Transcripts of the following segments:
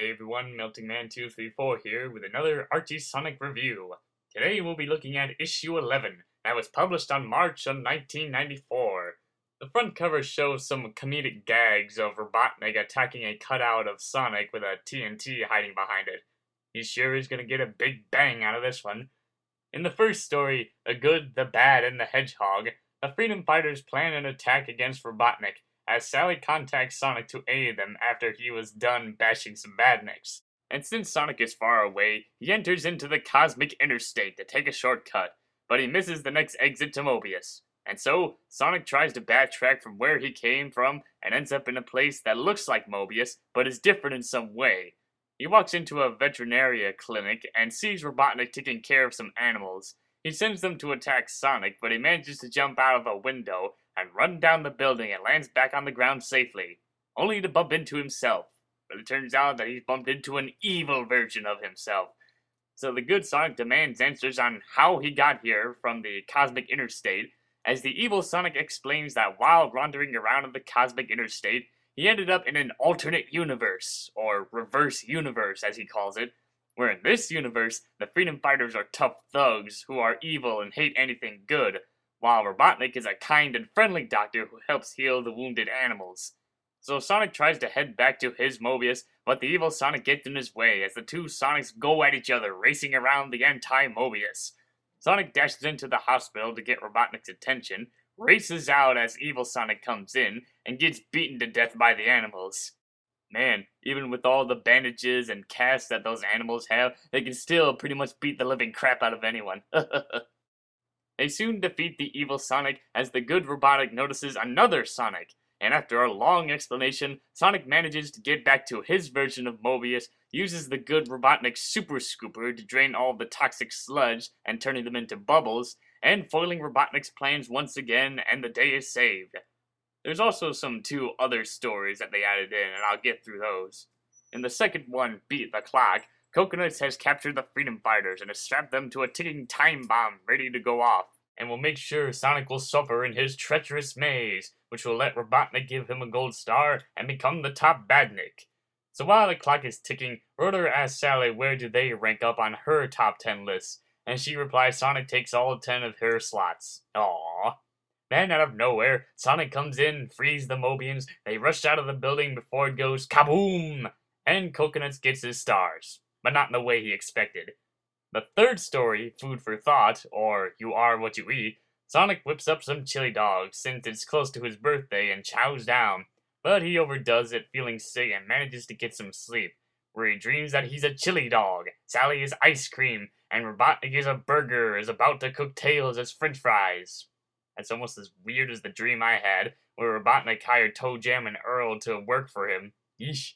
Hey everyone, Melting Man 234 here with another Archie Sonic review. Today we'll be looking at issue 11, that was published on March of 1994. The front cover shows some comedic gags of Robotnik attacking a cutout of Sonic with a TNT hiding behind it. He sure is gonna get a big bang out of this one. In the first story, The Good, the Bad, and the Hedgehog, the freedom fighters plan an attack against Robotnik, as Sally contacts Sonic to aid them after he was done bashing some badniks. And since Sonic is far away, he enters into the cosmic interstate to take a shortcut, but he misses the next exit to Mobius. And so, Sonic tries to backtrack from where he came from and ends up in a place that looks like Mobius, but is different in some way. He walks into a veterinary clinic and sees Robotnik taking care of some animals. He sends them to attack Sonic, but he manages to jump out of a window and run down the building and lands back on the ground safely, only to bump into himself. But it turns out that he's bumped into an evil version of himself. So the good Sonic demands answers on how he got here from the cosmic interstate, as the evil Sonic explains that while wandering around in the cosmic interstate, he ended up in an alternate universe, or reverse universe as he calls it, where in this universe, the freedom fighters are tough thugs who are evil and hate anything good, while Robotnik is a kind and friendly doctor who helps heal the wounded animals. So Sonic tries to head back to his Mobius, but the evil Sonic gets in his way as the two Sonics go at each other, racing around the anti-Mobius. Sonic dashes into the hospital to get Robotnik's attention, races out as evil Sonic comes in, and gets beaten to death by the animals. Man, even with all the bandages and casts that those animals have, they can still pretty much beat the living crap out of anyone. They soon defeat the evil Sonic as the good Robotnik notices another Sonic, and after a long explanation, Sonic manages to get back to his version of Mobius, uses the good Robotnik Super Scooper to drain all the toxic sludge and turning them into bubbles, and foiling Robotnik's plans once again, and the day is saved. There's also some two other stories that they added in, and I'll get through those. In the second one, Beat the Clock, Coconuts has captured the freedom fighters and has strapped them to a ticking time bomb ready to go off, and will make sure Sonic will suffer in his treacherous maze, which will let Robotnik give him a gold star and become the top badnik. So while the clock is ticking, Rotor asks Sally where do they rank up on her top 10 list, and she replies Sonic takes all 10 of her slots. Aww. Then, out of nowhere, Sonic comes in, frees the Mobians, they rush out of the building before it goes kaboom! And Coconuts gets his stars, but not in the way he expected. The third story, Food for Thought, or You Are What You Eat, Sonic whips up some chili dogs since it's close to his birthday and chows down, but he overdoes it feeling sick and manages to get some sleep, where he dreams that he's a chili dog, Sally is ice cream, and Robotnik is a burger, is about to cook Tails as french fries. That's almost as weird as the dream I had, where Robotnik hired Toe Jam and Earl to work for him. Yeesh.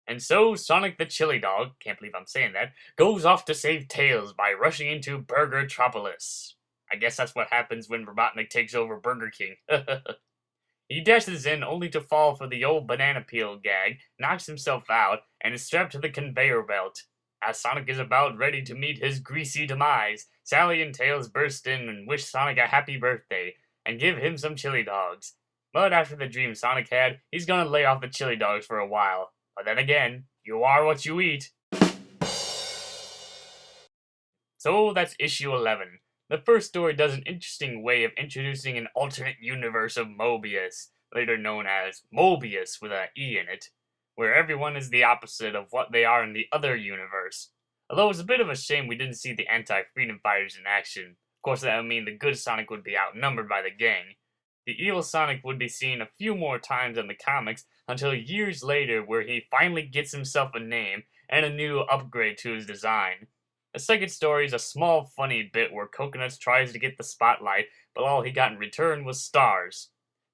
And so, Sonic the Chili Dog, can't believe I'm saying that, goes off to save Tails by rushing into Burgertropolis. I guess that's what happens when Robotnik takes over Burger King. He dashes in only to fall for the old banana peel gag, knocks himself out, and is strapped to the conveyor belt. As Sonic is about ready to meet his greasy demise, Sally and Tails burst in and wish Sonic a happy birthday, and give him some chili dogs. But after the dream Sonic had, he's gonna lay off the chili dogs for a while. But then again, you are what you eat. So that's issue 11. The first story does an interesting way of introducing an alternate universe of Mobius, later known as Mobius with an E in it, where everyone is the opposite of what they are in the other universe. Although it's a bit of a shame we didn't see the anti-freedom fighters in action. Of course that would mean the good Sonic would be outnumbered by the gang. The evil Sonic would be seen a few more times in the comics until years later where he finally gets himself a name and a new upgrade to his design. The second story is a small funny bit where Coconuts tries to get the spotlight, but all he got in return was stars.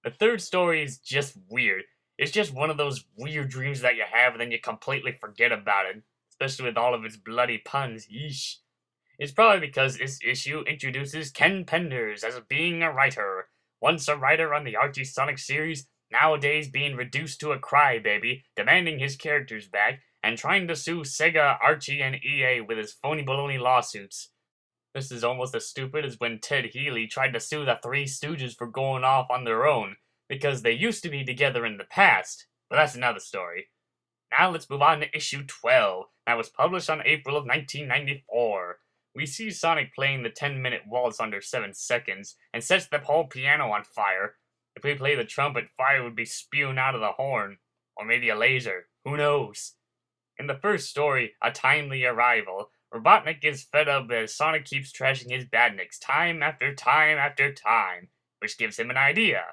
The third story is just weird. It's just one of those weird dreams that you have and then you completely forget about it, especially with all of its bloody puns. Yeesh. It's probably because this issue introduces Ken Penders as being a writer. Once a writer on the Archie Sonic series, nowadays being reduced to a crybaby, demanding his characters back, and trying to sue Sega, Archie, and EA with his phony baloney lawsuits. This is almost as stupid as when Ted Healy tried to sue the Three Stooges for going off on their own, because they used to be together in the past, but that's another story. Now let's move on to issue 12, that was published on April of 1994. We see Sonic playing the 10-minute waltz under 7 seconds, and sets the whole piano on fire. If we play the trumpet, fire would be spewing out of the horn. Or maybe a laser, who knows? In the first story, A Timely Arrival, Robotnik gets fed up as Sonic keeps trashing his badniks time after time after time, which gives him an idea.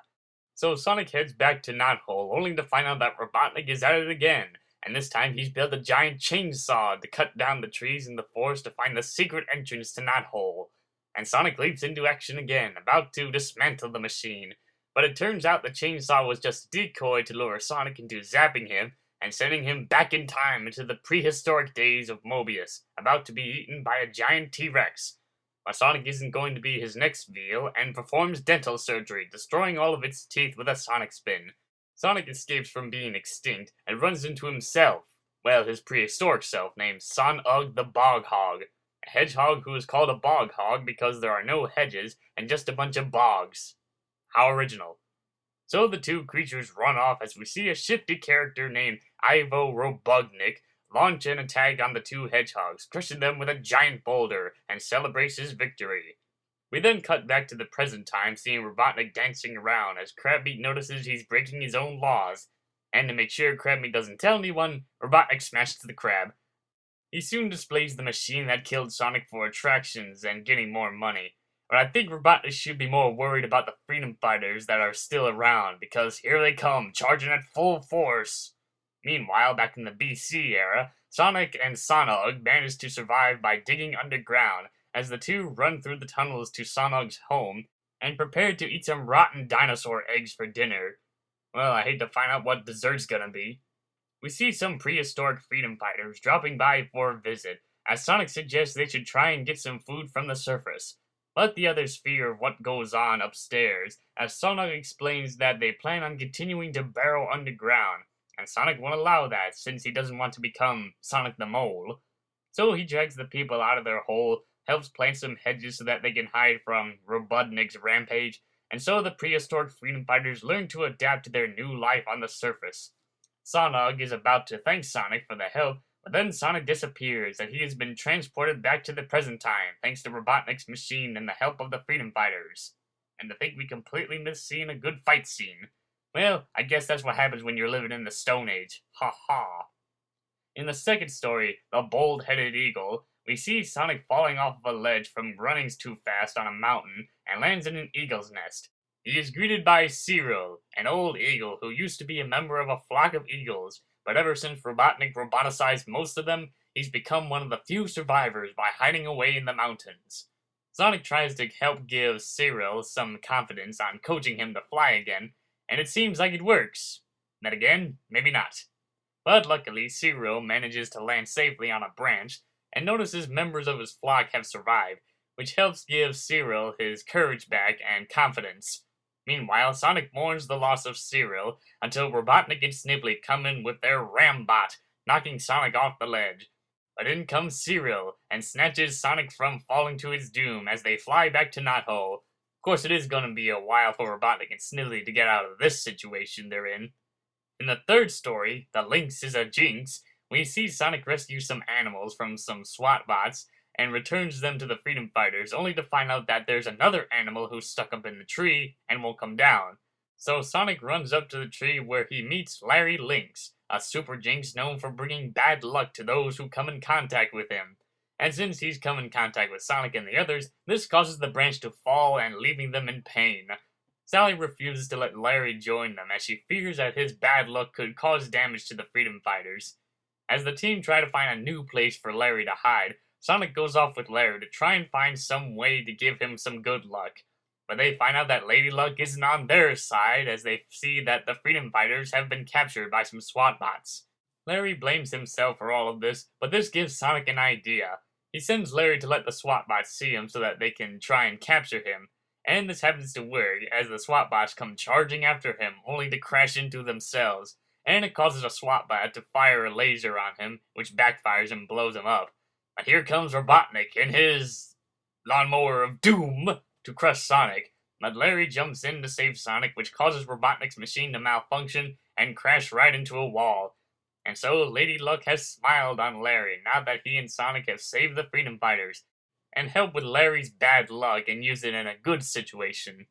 So Sonic heads back to Knothole, only to find out that Robotnik is at it again, and this time he's built a giant chainsaw to cut down the trees in the forest to find the secret entrance to Knothole. And Sonic leaps into action again, about to dismantle the machine. But it turns out the chainsaw was just a decoy to lure Sonic into zapping him, and sending him back in time into the prehistoric days of Mobius, about to be eaten by a giant T-Rex. But Sonic isn't going to be his next veal, and performs dental surgery, destroying all of its teeth with a sonic spin. Sonic escapes from being extinct, and runs into himself, well, his prehistoric self, named Son-Ugg the Bog Hog, a hedgehog who is called a bog hog because there are no hedges, and just a bunch of bogs. How original. So the two creatures run off as we see a shifty character named Ivo Robotnik launch an attack on the two hedgehogs, crushing them with a giant boulder, and celebrates his victory. We then cut back to the present time, seeing Robotnik dancing around as Crabmeat notices he's breaking his own laws. And to make sure Crabmeat doesn't tell anyone, Robotnik smashes the crab. He soon displays the machine that killed Sonic for attractions and getting more money. But I think Robotnik should be more worried about the freedom fighters that are still around, because here they come, charging at full force. Meanwhile, back in the BC era, Sonic and Son-Ugg managed to survive by digging underground, as the two run through the tunnels to Son-Ugg's home, and prepare to eat some rotten dinosaur eggs for dinner. Well, I hate to find out what dessert's gonna be. We see some prehistoric freedom fighters dropping by for a visit, as Sonic suggests they should try and get some food from the surface. But the others fear what goes on upstairs, as Sonic explains that they plan on continuing to burrow underground, and Sonic won't allow that since he doesn't want to become Sonic the Mole. So he drags the people out of their hole, helps plant some hedges so that they can hide from Robotnik's rampage, and so the prehistoric freedom fighters learn to adapt to their new life on the surface. Son-Ugg is about to thank Sonic for the help, but then Sonic disappears, and he has been transported back to the present time, thanks to Robotnik's machine and the help of the freedom fighters. And to think we completely missed seeing a good fight scene. Well, I guess that's what happens when you're living in the Stone Age. Ha ha. In the second story, The Bold-Headed Eagle, we see Sonic falling off of a ledge from running too fast on a mountain, and lands in an eagle's nest. He is greeted by Cyril, an old eagle who used to be a member of a flock of eagles, but ever since Robotnik roboticized most of them, he's become one of the few survivors by hiding away in the mountains. Sonic tries to help give Cyril some confidence on coaching him to fly again, and it seems like it works. Then again, maybe not. But luckily, Cyril manages to land safely on a branch, and notices members of his flock have survived, which helps give Cyril his courage back and confidence. Meanwhile, Sonic mourns the loss of Cyril until Robotnik and Snippet come in with their Rambot, knocking Sonic off the ledge. But in comes Cyril, and snatches Sonic from falling to his doom as they fly back to Knothole. Of course, it is gonna be a while for Robotnik and Snippet to get out of this situation they're in. In the third story, The Lynx is a Jinx, we see Sonic rescue some animals from some SWAT bots, and returns them to the freedom fighters, only to find out that there's another animal who's stuck up in the tree and won't come down. So Sonic runs up to the tree where he meets Larry Lynx, a super jinx known for bringing bad luck to those who come in contact with him. And since he's come in contact with Sonic and the others, this causes the branch to fall and leaving them in pain. Sally refuses to let Larry join them as she fears that his bad luck could cause damage to the freedom fighters. As the team try to find a new place for Larry to hide, Sonic goes off with Larry to try and find some way to give him some good luck. But they find out that Lady Luck isn't on their side as they see that the freedom fighters have been captured by some SWAT bots. Larry blames himself for all of this, but this gives Sonic an idea. He sends Larry to let the SWAT bots see him so that they can try and capture him. And this happens to work as the SWAT bots come charging after him, only to crash into themselves. And it causes a SWAT bot to fire a laser on him, which backfires and blows him up. But here comes Robotnik in his lawnmower of doom to crush Sonic, but Larry jumps in to save Sonic, which causes Robotnik's machine to malfunction and crash right into a wall. And so Lady Luck has smiled on Larry now that he and Sonic have saved the Freedom Fighters, and helped with Larry's bad luck and used it in a good situation.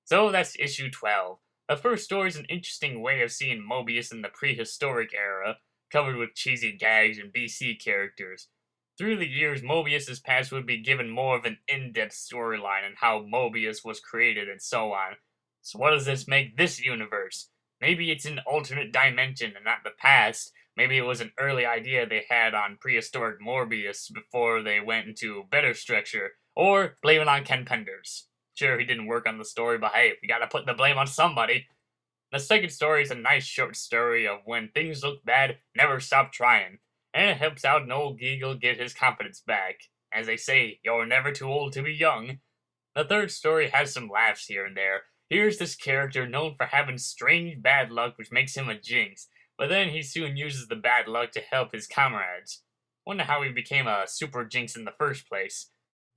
So that's issue 12. The first story is an interesting way of seeing Mobius in the prehistoric era, covered with cheesy gags and BC characters. Through the years, Mobius's past would be given more of an in-depth storyline on how Mobius was created and so on. So what does this make this universe? Maybe it's an alternate dimension and not the past. Maybe it was an early idea they had on prehistoric Morbius before they went into better structure. Or blame it on Ken Penders. Sure, he didn't work on the story, but hey, we gotta put the blame on somebody. The second story is a nice short story of when things look bad, never stop trying. And it helps out an old Geagle get his confidence back. As they say, you're never too old to be young. The third story has some laughs here and there. Here's this character known for having strange bad luck which makes him a jinx, but then he soon uses the bad luck to help his comrades. Wonder how he became a super jinx in the first place.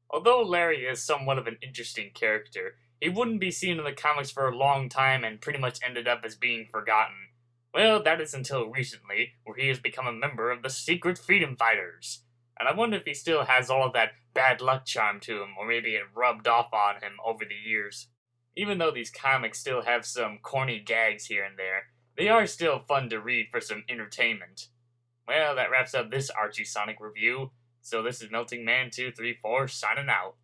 Although Larry is somewhat of an interesting character, he wouldn't be seen in the comics for a long time and pretty much ended up as being forgotten. Well, that is until recently, where he has become a member of the Secret Freedom Fighters. And I wonder if he still has all of that bad luck charm to him, or maybe it rubbed off on him over the years. Even though these comics still have some corny gags here and there, they are still fun to read for some entertainment. Well, that wraps up this Archie Sonic review. So this is Melting Man 234 signing out.